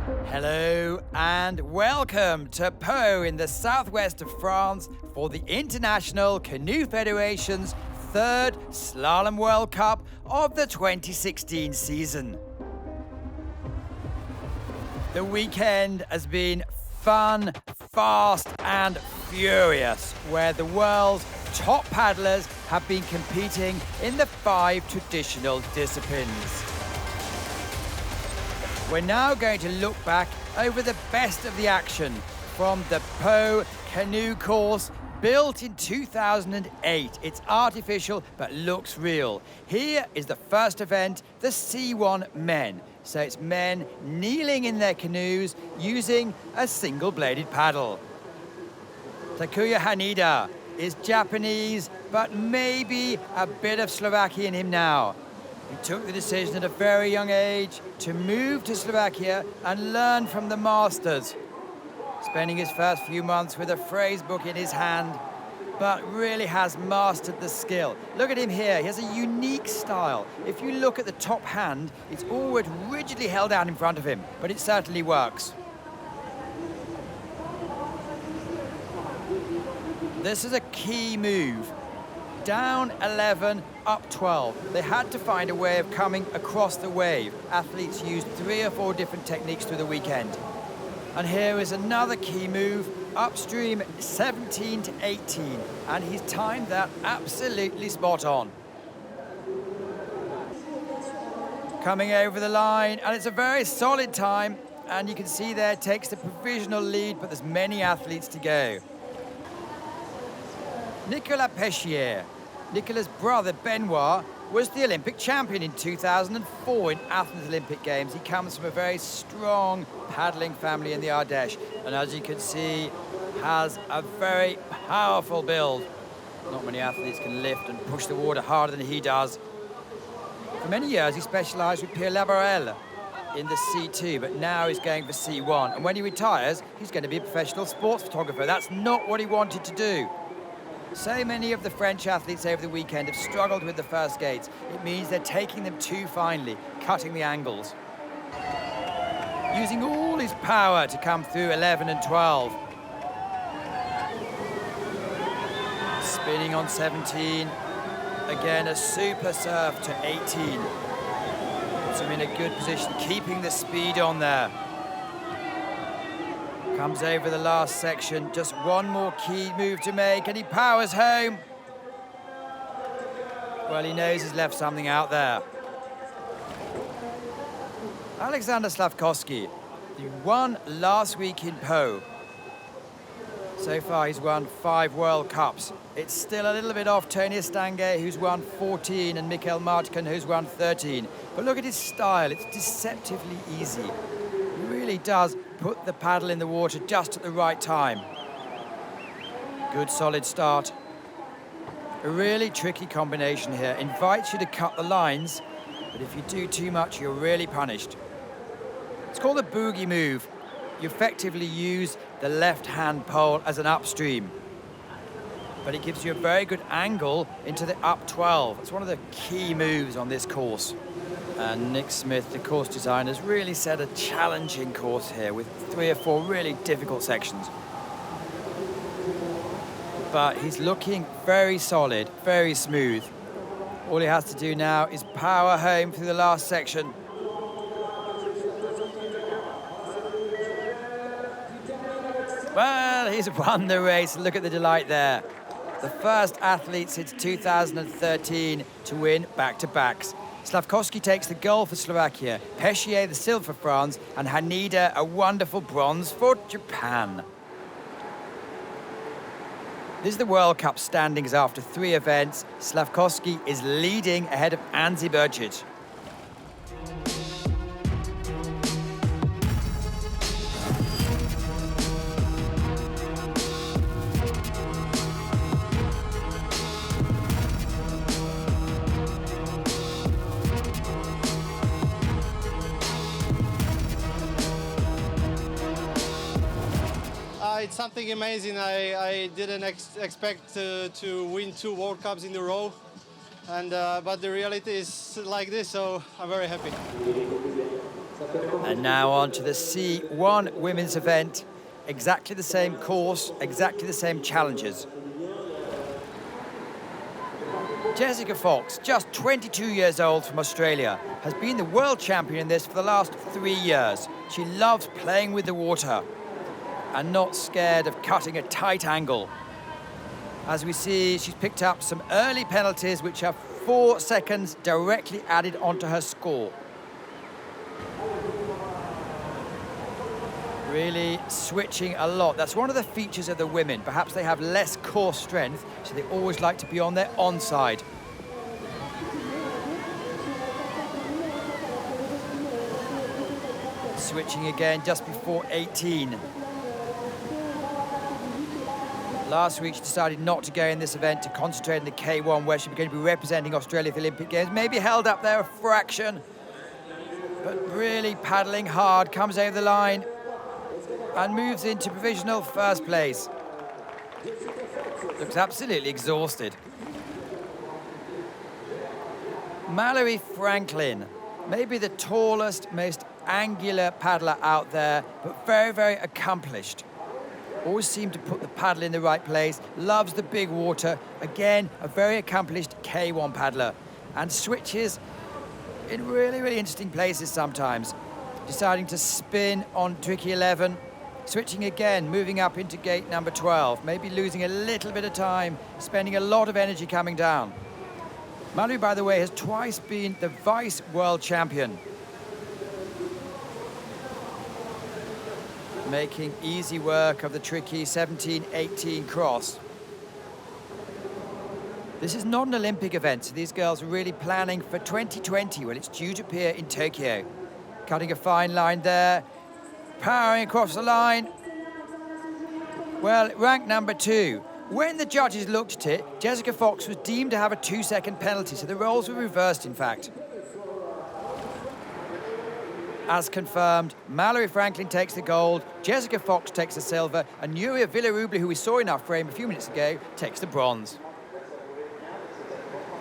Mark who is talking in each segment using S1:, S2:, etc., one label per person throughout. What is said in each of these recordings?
S1: Hello and welcome to Pau in the southwest of France for the International Canoe Federation's third Slalom World Cup of the 2016 season. The weekend has been fun, fast and furious, where the world's top paddlers have been competing in the 5 traditional disciplines. We're now going to look back over the best of the action from the Pau Canoe course, built in 2008. It's artificial but looks real. Here is the first event, the C1 men. So it's men kneeling in their canoes using a single-bladed paddle. Takuya Haneda is Japanese, but maybe a bit of Slovakian in him now. He took the decision at a very young age to move to Slovakia and learn from the masters, spending his first few months with a phrase book in his hand, but really has mastered the skill. Look at him here, he has a unique style. If you look at the top hand, it's always rigidly held down in front of him, but it certainly works. This is a key move. Down 11, up 12. They had to find a way of coming across the wave. Athletes used 3 or 4 different techniques through the weekend. And here is another key move, upstream 17 to 18. And he's timed that absolutely spot on. Coming over the line, and it's a very solid time. And you can see there, it takes the provisional lead, but there's many athletes to go. Nicolas Péchier. Nicolas' brother, Benoit, was the Olympic champion in 2004 in Athens Olympic Games. He comes from a very strong paddling family in the Ardèche, and as you can see, has a very powerful build. Not many athletes can lift and push the water harder than he does. For many years, he specialised with Pierre Labarelle in the C2, but now he's going for C1. And when he retires, he's going to be a professional sports photographer. That's not what he wanted to do. So many of the French athletes over the weekend have struggled with the first gates. It means they're taking them too finely, cutting the angles. Using all his power to come through 11 and 12. Spinning on 17. Again, a super surf to 18. Puts him in a good position, keeping the speed on there. Comes over the last section, just one more key move to make, and he powers home. Well, he knows he's left something out there. Alexander Slavkovsky, he won last week in Pau. So far, he's won 5 World Cups. It's still a little bit off Tony Estanguet, who's won 14, and Mikhail Martkin, who's won 13. But look at his style, it's deceptively easy. He really does put the paddle in the water just at the right time. Good solid start. A really tricky combination here. Invites you to cut the lines, but if you do too much, you're really punished. It's called a boogie move. You effectively use the left-hand pole as an upstream, but it gives you a very good angle into the up 12. It's one of the key moves on this course. And Nick Smith, the course designer, has really set a challenging course here with 3 or 4 really difficult sections. But he's looking very solid, very smooth. All he has to do now is power home through the last section. Well, he's won the race. Look at the delight there. The first athlete since 2013 to win back-to-backs. Slavkovsky takes the gold for Slovakia, Péchier the silver for France, and Haneda a wonderful bronze for Japan. This is the World Cup standings after 3 events. Slavkovsky is leading ahead of Anzi Burcic.
S2: It's something amazing. I didn't expect to win 2 World Cups in a row, but the reality is like this, so I'm very happy.
S1: And now on to the C1 women's event. Exactly the same course, exactly the same challenges. Jessica Fox, just 22 years old from Australia, has been the world champion in this for the last 3 years. She loves playing with the water and not scared of cutting a tight angle. As we see, she's picked up some early penalties which have 4 seconds directly added onto her score. Really switching a lot. That's one of the features of the women. Perhaps they have less core strength, so they always like to be on their onside. Switching again just before 18. Last week she decided not to go in this event to concentrate on the K1 where she was going to be representing Australia for the Olympic Games. Maybe held up there a fraction, but really paddling hard, comes over the line and moves into provisional first place. Looks absolutely exhausted. Mallory Franklin, maybe the tallest, most angular paddler out there, but very, very accomplished. Always seemed to put the paddle in the right place, loves the big water. Again, a very accomplished K1 paddler, and switches in really, really interesting places sometimes. Deciding to spin on tricky 11, switching again, moving up into gate number 12, maybe losing a little bit of time, spending a lot of energy coming down. Mallory, by the way, has twice been the vice world champion. Making easy work of the tricky 17-18 cross. This is not an Olympic event, so these girls are really planning for 2020 when it's due to appear in Tokyo. Cutting a fine line there, powering across the line. Well, ranked number 2. When the judges looked at it, Jessica Fox was deemed to have a 2-second penalty, so the roles were reversed, in fact. As confirmed, Mallory Franklin takes the gold, Jessica Fox takes the silver, and Nuria Villarubla, who we saw in our frame a few minutes ago, takes the bronze.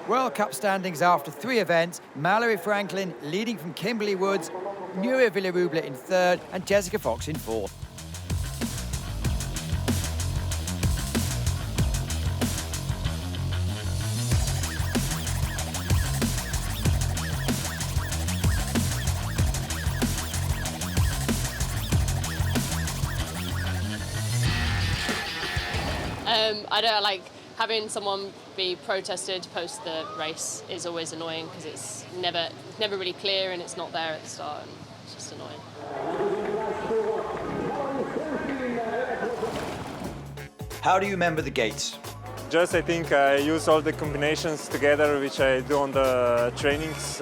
S1: World Cup standings after 3 events, Mallory Franklin leading from Kimberly Woods, Nuria Villarubla in 3rd, and Jessica Fox in 4th.
S3: I don't like having someone be protested post the race is always annoying because it's never really clear and it's not there at the start and it's just annoying.
S1: How do you remember the gates?
S4: Just I think I use all the combinations together which I do on the trainings.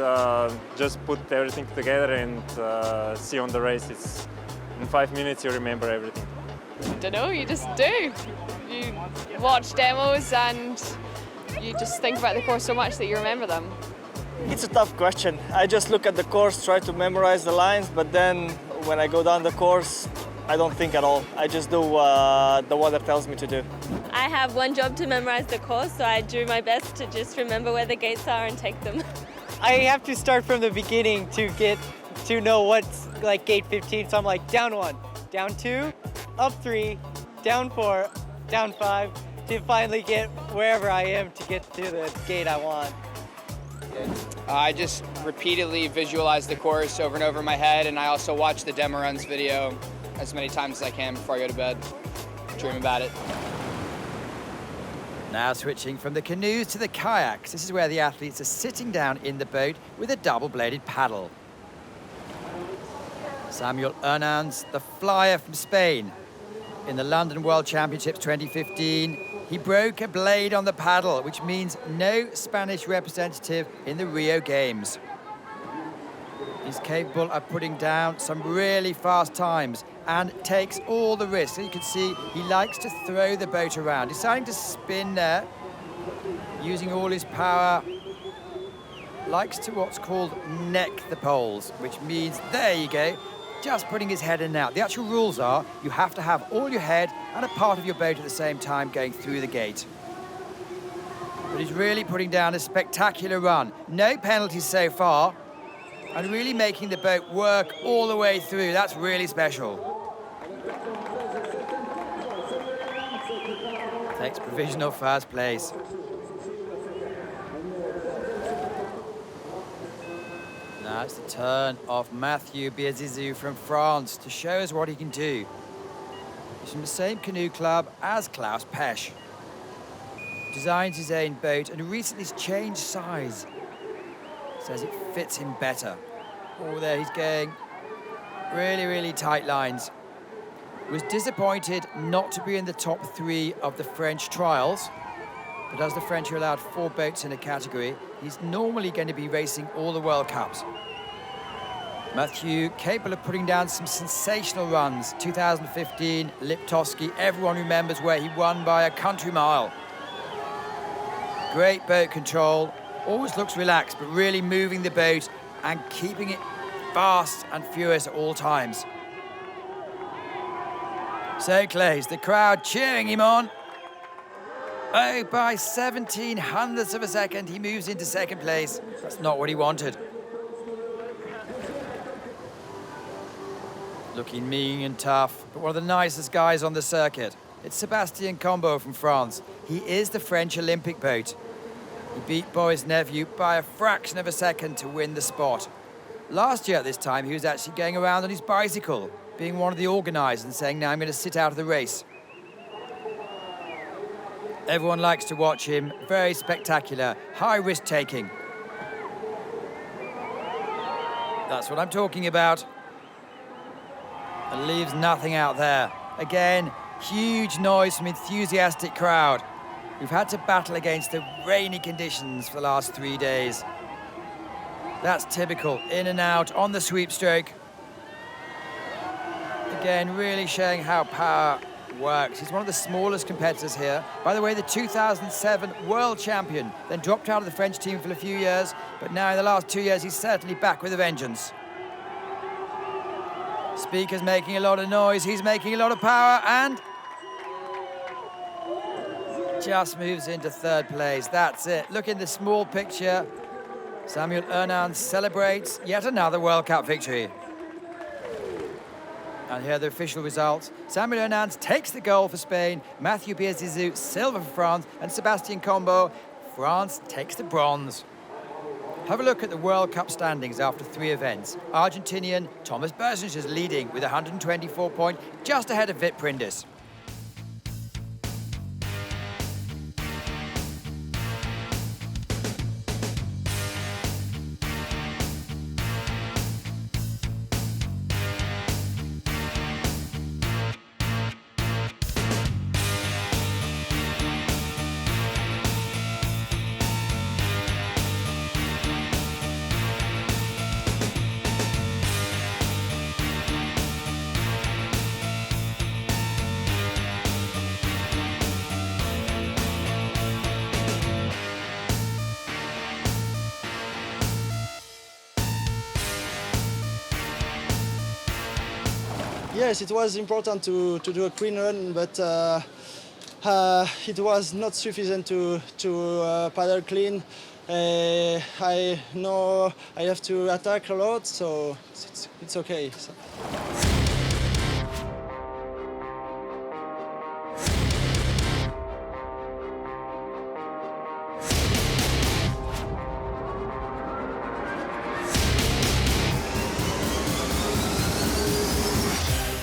S4: Just put everything together and see on the race. It's in 5 minutes you remember everything.
S5: I don't know, you just do. You watch demos and you just think about the course so much that you remember them.
S6: It's a tough question. I just look at the course, try to memorize the lines, but then when I go down the course, I don't think at all. I just do the water tells me to do.
S7: I have one job to memorize the course, so I do my best to just remember where the gates are and take them.
S8: I have to start from the beginning to get to know what's like gate 15, so I'm like down 1, down 2, up 3, down 4, down 5, to finally get wherever I am to get to the gate I want.
S9: I just repeatedly visualize the course over and over in my head, and I also watch the demo runs video as many times as I can before I go to bed. Dream about it.
S1: Now switching from the canoes to the kayaks. This is where the athletes are sitting down in the boat with a double-bladed paddle. Samuel Hernandez, the flyer from Spain. In the London World Championships 2015, he broke a blade on the paddle, which means no Spanish representative in the Rio Games. He's capable of putting down some really fast times and takes all the risks. As you can see, he likes to throw the boat around, deciding to spin there, using all his power. Likes to what's called neck the poles, which means, there you go, just putting his head in and out. The actual rules are you have to have all your head and a part of your boat at the same time going through the gate. But he's really putting down a spectacular run. No penalties so far. and really making the boat work all the way through. That's really special. Takes provisional first place. Now it's the turn of Mathieu Biazizou from France to show us what he can do. He's from the same canoe club as Klaus Pesch. Designs his own boat and recently has changed size. Says it fits him better. Oh, there he's going. Really, really tight lines. Was disappointed not to be in the top 3 of the French trials, but as the French are allowed 4 boats in a category, he's normally going to be racing all the World Cups. Mathieu, capable of putting down some sensational runs. 2015, Liptovsky, everyone remembers where he won by a country mile. Great boat control, always looks relaxed, but really moving the boat and keeping it fast and furious at all times. So Clays, the crowd cheering him on. Oh, by 17 hundredths of a second, he moves into second place. That's not what he wanted. Looking mean and tough, but one of the nicest guys on the circuit. It's Sébastien Combeau from France. He is the French Olympic boat. He beat Boris Neveu by a fraction of a second to win the spot. Last year at this time, he was actually going around on his bicycle, being one of the organisers and saying, now I'm going to sit out of the race. Everyone likes to watch him. Very spectacular, high risk-taking. That's what I'm talking about. And leaves nothing out there. Again, huge noise from enthusiastic crowd. We've had to battle against the rainy conditions for the last 3 days. That's typical, in and out, on the sweep stroke. Again, really showing how power works. He's one of the smallest competitors here. By the way, the 2007 world champion, then dropped out of the French team for a few years, but now in the last 2 years, he's certainly back with a vengeance. Speaker's making a lot of noise, he's making a lot of power, and just moves into third place. That's it. Look in the small picture. Samuel Hernand celebrates yet another World Cup victory. And here are the official results. Samuel Hernand takes the gold for Spain, Mathieu Biazizou, silver for France, and Sébastien Combeau, France takes the bronze. Have a look at the World Cup standings after 3 events. Argentinian Thomas Bersinge is leading with 124 points, just ahead of Vit Prindis.
S10: Yes, it was important to do a clean run, but it was not sufficient to paddle clean. I know I have to attack a lot, so it's okay.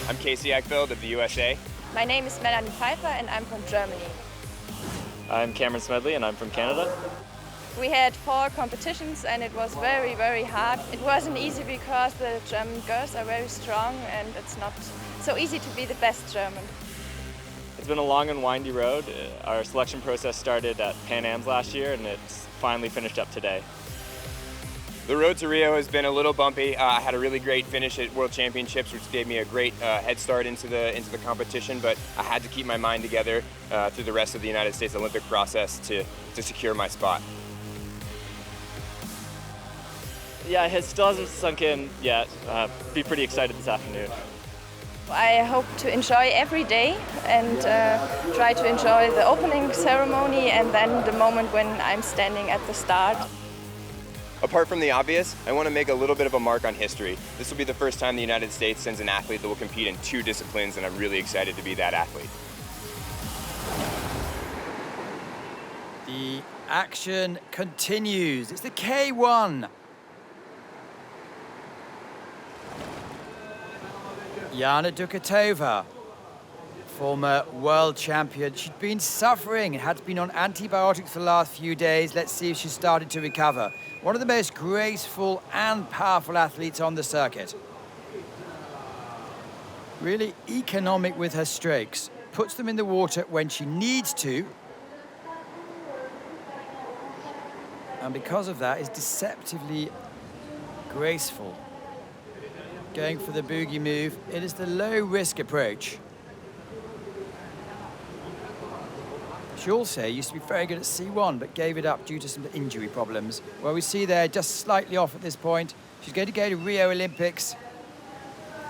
S11: I'm Casey Eckfeld of the USA.
S12: My name is Melanie Pfeiffer and I'm from Germany.
S13: I'm Cameron Smedley and I'm from Canada.
S12: We had 4 competitions and it was very, very hard. It wasn't easy because the German girls are very strong and it's not so easy to be the best German.
S13: It's been a long and windy road. Our selection process started at Pan Am's last year and it's finally finished up today.
S11: The road to Rio has been a little bumpy. I had a really great finish at World Championships, which gave me a great head start into the competition, but I had to keep my mind together through the rest of the United States Olympic process to secure my spot.
S13: Yeah, it still hasn't sunk in yet. Be pretty excited this afternoon.
S12: I hope to enjoy every day and try to enjoy the opening ceremony and then the moment when I'm standing at the start.
S11: Apart from the obvious, I want to make a little bit of a mark on history. This will be the first time the United States sends an athlete that will compete in 2 disciplines, and I'm really excited to be that athlete.
S1: The action continues. It's the K1. Yana Dukatova, former world champion. She'd been suffering, had been on antibiotics for the last few days. Let's see if she's started to recover. One of the most graceful and powerful athletes on the circuit. Really economic with her strokes. Puts them in the water when she needs to. And because of that, is deceptively graceful. Going for the boogie move. It is the low-risk approach. She also used to be very good at C1, but gave it up due to some injury problems. Well, we see there just slightly off at this point. She's going to go to Rio Olympics.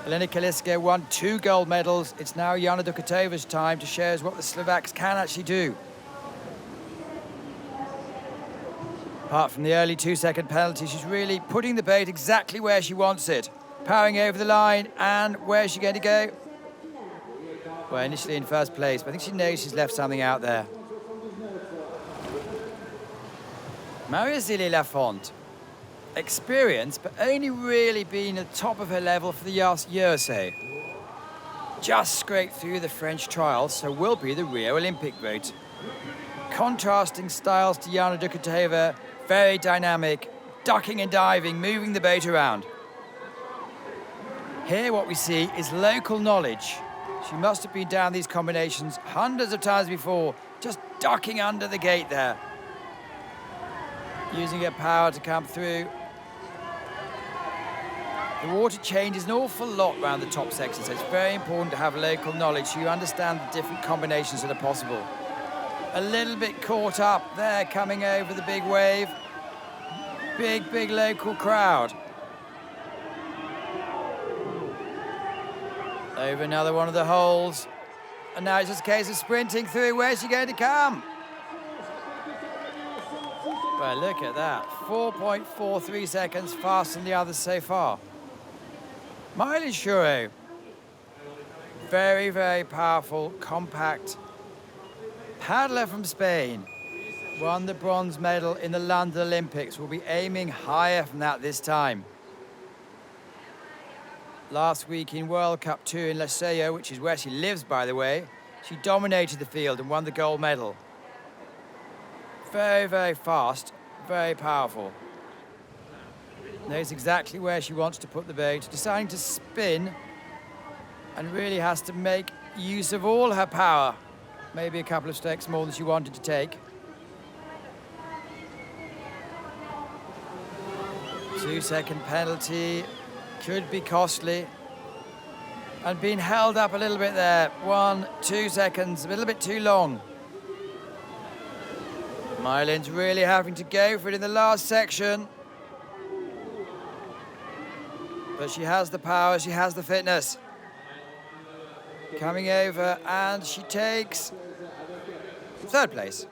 S1: Elena Kaliska won 2 gold medals. It's now Yana Dukatova's time to show us what the Slovaks can actually do. Apart from the early 2-second penalty, she's really putting the bait exactly where she wants it. Powering over the line, and where's she going to go? Well, initially in first place, but I think she knows she's left something out there. Marie-Zélie Lafont, experienced, but only really been at the top of her level for the last year or so. Just scraped through the French trials, so will be the Rio Olympic boat. Contrasting styles to Yana Dukatova, very dynamic, ducking and diving, moving the boat around. Here what we see is local knowledge. She must have been down these combinations hundreds of times before, just ducking under the gate there. Using her power to come through. The water changes an awful lot around the top section, so it's very important to have local knowledge so you understand the different combinations that are possible. A little bit caught up there, coming over the big wave. Big local crowd. Over another one of the holes. And now it's just a case of sprinting through. Where's she going to come? Well, look at that. 4.43 seconds faster than the others so far. Miley Shuro. Very powerful, compact paddler from Spain. Won the bronze medal in the London Olympics. Will be aiming higher from that this time. Last week in World Cup 2 in Loseyo, which is where she lives, by the way, she dominated the field and won the gold medal. Very fast, very powerful. Knows exactly where she wants to put the boat, deciding to spin, and really has to make use of all her power. Maybe a couple of strokes more than she wanted to take. 2-second penalty. Could be costly. And being held up a little bit there. 1-2 seconds, a little bit too long. Mylin's really having to go for it in the last section. But she has the power, she has the fitness. Coming over, and she takes 3rd place.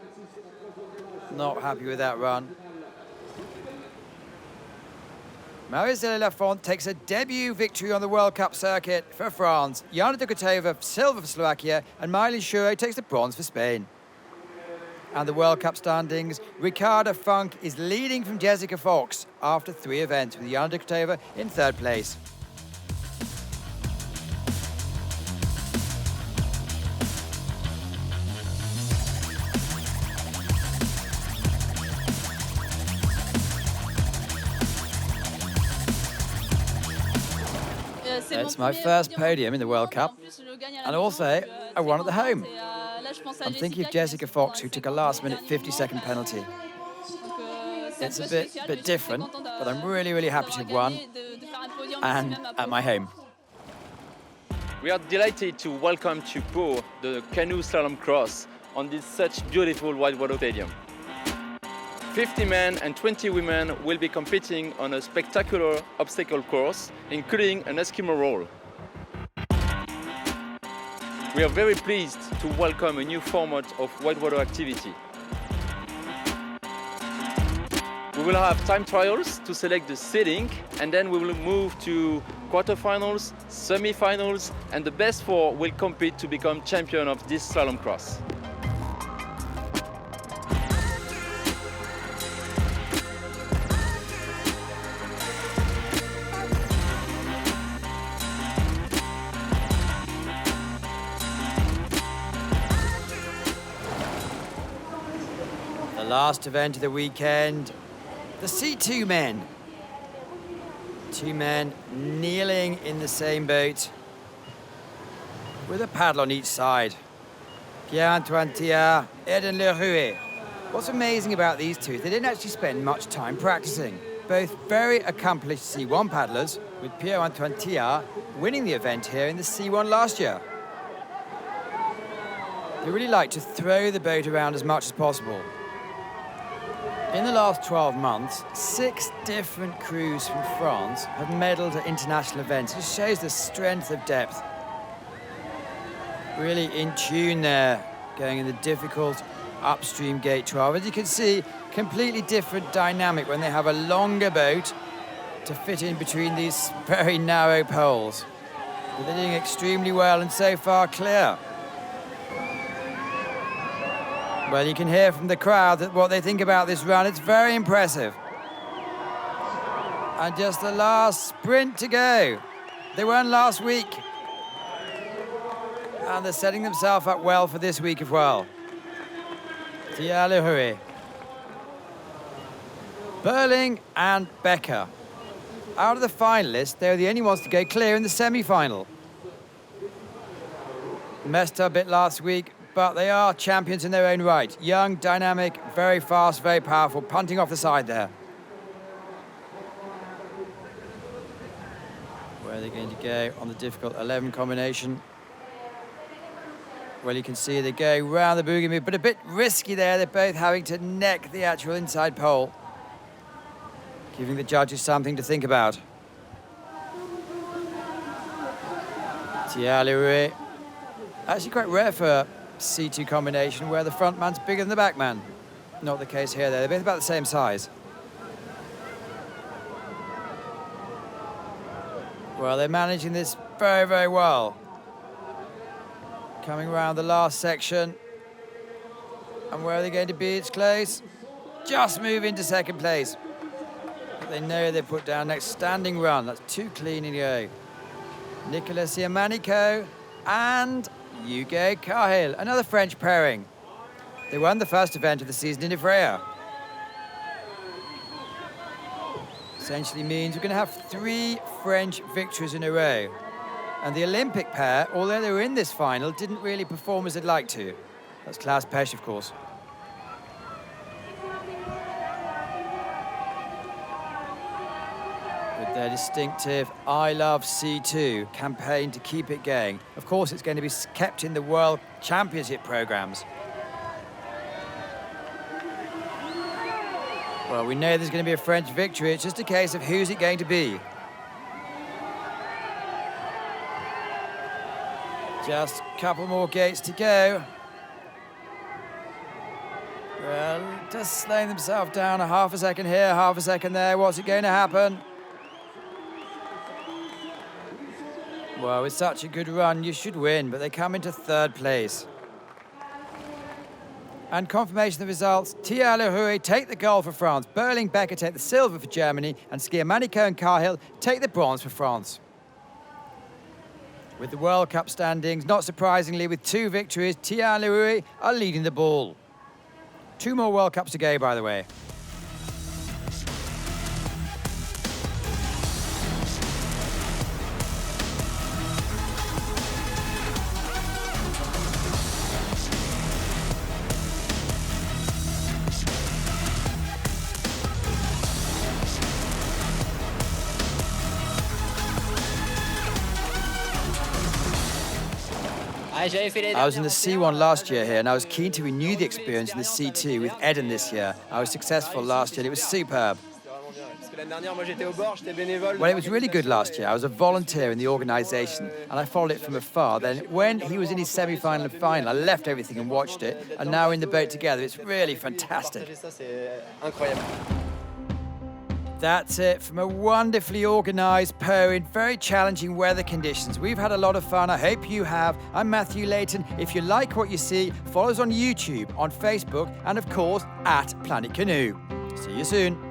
S1: Not happy with that run. Marie-Zélie Lafont takes a debut victory on the World Cup circuit for France. Yana Dukatova, silver for Slovakia, and Miley Shuro takes the bronze for Spain. And the World Cup standings, Ricarda Funk is leading from Jessica Fox after 3 events, with Yana Dukatova in 3rd place. It's my first podium in the World Cup, and also I won at the home. I'm thinking of Jessica Fox, who took a last-minute 50-second penalty. It's a bit different, but I'm really happy to have won, and at my home.
S14: We are delighted to welcome to Pau the Canoe Slalom Cross on this such beautiful whitewater stadium. 50 men and 20 women will be competing on a spectacular obstacle course, including an Eskimo roll. We are very pleased to welcome a new format of whitewater activity. We will have time trials to select the seeding, and then we will move to quarterfinals, semi-finals, and the best four will compete to become champion of this slalom cross.
S1: The last event of the weekend, the C2 men. Two men kneeling in the same boat with a paddle on each side. Pierre-Antoine Thiard, Eden Lerouet. What's amazing about these two is they didn't actually spend much time practicing. Both very accomplished C1 paddlers, with Pierre-Antoine Thiard winning the event here in the C1 last year. They really like to throw the boat around as much as possible. In the last 12 months, 6 different crews from France have medalled at international events. It shows the strength of depth. Really in tune there, going in the difficult upstream gate 12. As you can see, completely different dynamic when they have a longer boat to fit in between these very narrow poles. But they're doing extremely well and so far clear. Well, you can hear from the crowd that what they think about this run. It's very impressive. And just the last sprint to go. They won last week. And they're setting themselves up well for this week as well. Thiard Lerouet. Burling and Becker. Out of the finalists, they were the only ones to go clear in the semi-final. Messed up a bit last week, but they are champions in their own right. Young, dynamic, very fast, very powerful, punting off the side there. Where are they going to go on the difficult 11 combination? Well, you can see they go round the boogie move, but a bit risky there. They're both having to neck the actual inside pole, giving the judges something to think about. Thiard Lerouet. Actually quite rare for a C2 combination where the front man's bigger than the back man. Not the case here, though. They're both about the same size. Well, they're managing this very, very well. Coming around the last section. And where are they going to be? It's close. Just move into second place. But they know they put down next standing run. That's 2 clean in a go. Nicolas Siamanico and Hugo Cahill, another French pairing. They won the first event of the season in Ivrea. Essentially means we're going to have 3 French victories in a row. And the Olympic pair, although they were in this final, didn't really perform as they'd like to. That's Klaus Pesch, of course. With their distinctive I Love C2 campaign to keep it going. Of course, it's going to be kept in the World Championship programs. Well, we know there's going to be a French victory. It's just a case of who's it going to be. Just a couple more gates to go. Well, just slowing themselves down, a half a second here, half a second there. What's it going to happen? Well, with such a good run, you should win, but they come into 3rd place. And confirmation of the results, Thiard Lerouet take the gold for France, Burling Becker take the silver for Germany, and Siamanico and Cahill take the bronze for France. With the World Cup standings, not surprisingly, with 2 victories, Thiard Lerouet are leading the ball. 2 more World Cups to go, by the way. I was in the C1 last year here, and I was keen to renew the experience in the C2 with Eden this year. I was successful last year, and it was superb. Well, it was really good last year. I was a volunteer in the organisation, and I followed it from afar. Then when he was in his semi-final and final, I left everything and watched it, and now we're in the boat together. It's really fantastic. That's it from a wonderfully organised Po in very challenging weather conditions. We've had a lot of fun. I hope you have. I'm Matthew Layton. If you like what you see, follow us on YouTube, on Facebook, and of course at Planet Canoe. See you soon.